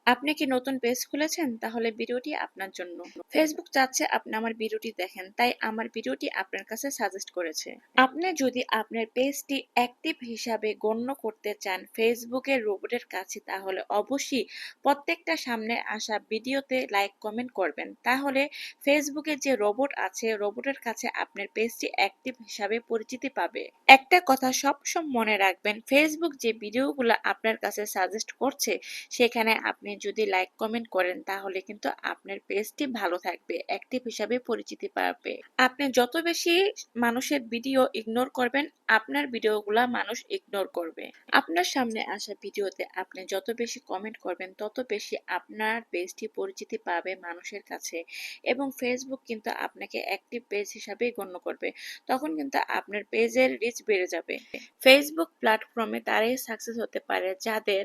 আপনি কি নতুন পেজ খুলেছেন? তাহলে ভিডিওটি আপনার জন্য। ফেসবুক চাচ্ছে আপনি আমার ভিডিওটি দেখেন, তাই আমার ভিডিওটি আপনার কাছে সাজেস্ট করেছে। আপনি যদি আপনার পেজটি অ্যাক্টিভ হিসাবে গণ্য করতে চান ফেসবুকের রোবটের কাছে, তাহলে অবশ্যই প্রত্যেকটা সামনে আসা ভিডিওতে লাইক কমেন্ট করবেন। তাহলে ফেসবুকের যে রোবট আছে, রোবটের কাছে আপনার পেজটি অ্যাক্টিভ হিসাবে পরিচিতি পাবে। একটা কথা সবসময় মনে রাখবেন, ফেসবুক যে ভিডিওগুলো আপনার কাছে সাজেস্ট করছে সেখানে আপনি যদি লাইক কমেন্ট করেন তাহলে কিন্তু আপনার পেজটি ভালো থাকবে, অ্যাক্টিভ হিসাবে পরিচিতি পাবে। আপনি যত বেশি মানুষের ভিডিও ইগনোর করবেন, আপনার ভিডিওগুলা মানুষ ইগনোর করবে। আপনার সামনে আসা ভিডিওতে আপনি যত বেশি কমেন্ট করবেন তত বেশি আপনার পেজটি পরিচিতি পাবে মানুষের কাছে, এবং ফেসবুক কিন্তু আপনাকে অ্যাক্টিভ পেজ হিসাবেই গণ্য করবে। তখন কিন্তু আপনার পেজের রিচ বেড়ে যাবে। ফেসবুক প্ল্যাটফর্মে তারাই সাকসেস হতে পারে যাদের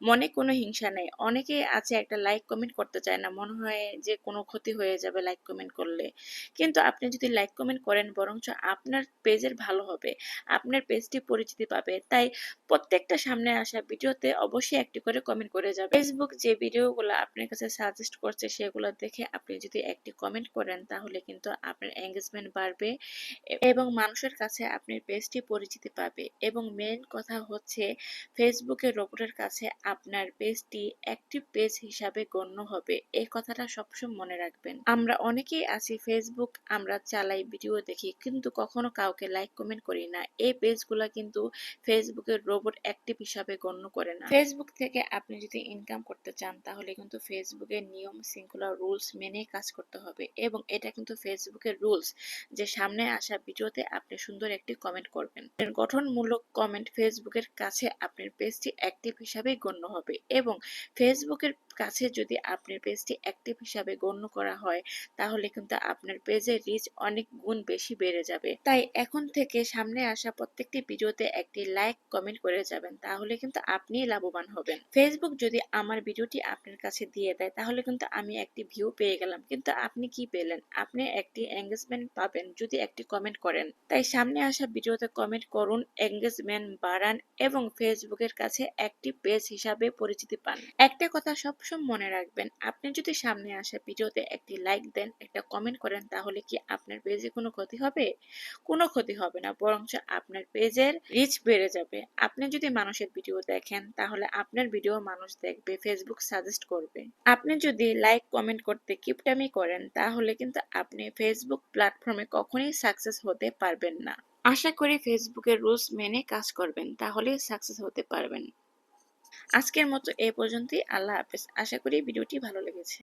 মনে কোনো হিংসা নেই। অনেকেই আছে একটা লাইক কমেন্ট করতে চায় না, মনে হয় যে কোনো ক্ষতি হয়ে যাবে লাইক কমেন্ট করলে। কিন্তু আপনি যদি লাইক কমেন্ট করেন বরঞ্চ আপনার পেজের ভালো হবে, আপনার পেজটি পরিচিতি পাবে। তাই প্রত্যেকটা সামনে আসা ভিডিওতে অবশ্যই একটি করে কমেন্ট করে যাবে। ফেসবুক যে ভিডিওগুলো আপনার কাছে সাজেস্ট করছে সেগুলো দেখে আপনি যদি একটি কমেন্ট করেন তাহলে কিন্তু আপনার এঙ্গেজমেন্ট বাড়বে এবং মানুষের কাছে আপনার পেজটি পরিচিতি পাবে। এবং মেইন কথা হচ্ছে ফেসবুকের রোবটের কাছে আপনার পেজটি অ্যাক্টিভ পেজ হিসাবে গণ্য হবে। এই কথাটা সবসময় মনে রাখবেন। আমরা অনেকেই আছি ফেসবুক আমরা চালাই, ভিডিও দেখি, কিন্তু কখনো কাউকে লাইক কমেন্ট করি না। এই পেজগুলা কিন্তু ফেসবুকের রোবট অ্যাক্টিভ হিসাবে গণ্য করে না। ফেসবুক থেকে আপনি যদি ইনকাম করতে চান তাহলে কিন্তু ফেসবুকের নিয়ম শৃঙ্খলা রুলস মেনে কাজ করতে হবে, এবং এটা কিন্তু ফেসবুকের রুলস যে সামনে আসা ভিডিওতে আপনি সুন্দর একটি কমেন্ট করবেন। গঠনমূলক কমেন্ট ফেসবুকের কাছে আপনার পেজটি অ্যাক্টিভ হিসাবে গণ্য হবে, এবং ফেসবুকের কাছে যদি আপনার পেজটি অ্যাক্টিভ হিসাবে গণ্য করা হয় তাহলে কিন্তু আপনার পেজের রিচ অনেক গুণ বেশি বেড়ে যাবে। তাই এখন থেকে সামনে আসা প্রত্যেকটি ভিডিওতে একটি লাইক কমেন্ট করে যাবেন, তাহলে কিন্তু আপনিই লাভবান হবেন। ফেসবুক যদি আমার ভিডিওটি আপনার কাছে দিয়ে দেয় তাহলে কিন্তু আমি একটি ভিউ পেয়ে গেলাম, কিন্তু আপনি কি পেলেন? আপনি একটি এঙ্গেজমেন্ট পাবেন যদি একটি কমেন্ট করেন। তাই সামনে আসা ভিডিওতে কমেন্ট করুন, এঙ্গেজমেন্ট বাড়ান এবং ফেসবুকের কাছে একটি পেজ হিসাবে পরিচিতি পান। একটা কথা সবসময় মনে রাখবেন, আপনি যদি সামনে আসা ভিডিওতে একটি লাইক দেন, একটা কমেন্ট করেন, তাহলে কি আপনার পেজে কোনো ক্ষতি হবে? কোনো ক্ষতি হবে না, বরঞ্চ আপনার পেজের রিচ বেড়ে যাবে। আপনি যদি মানুষের ভিডিও দেখেন তাহলে আপনার ভিডিও মানুষ দেখবে, ফেসবুক সাজেস্ট করবে। আপনি যদি লাইক কমেন্ট করতে কিপটামি করেন তাহলে কিন্তু আপনি ফেসবুক প্ল্যাটফর্মে কখনোই সাকসেস হতে পারবেন না। আশা করি ফেসবুকের রুলস মেনে কাজ করবেন, তাহলেই সাকসেস হতে পারবেন। আজকের মতো এ পর্যন্তই। আল্লাহ হাফেজ। আশা করি ভিডিওটি ভালো লেগেছে।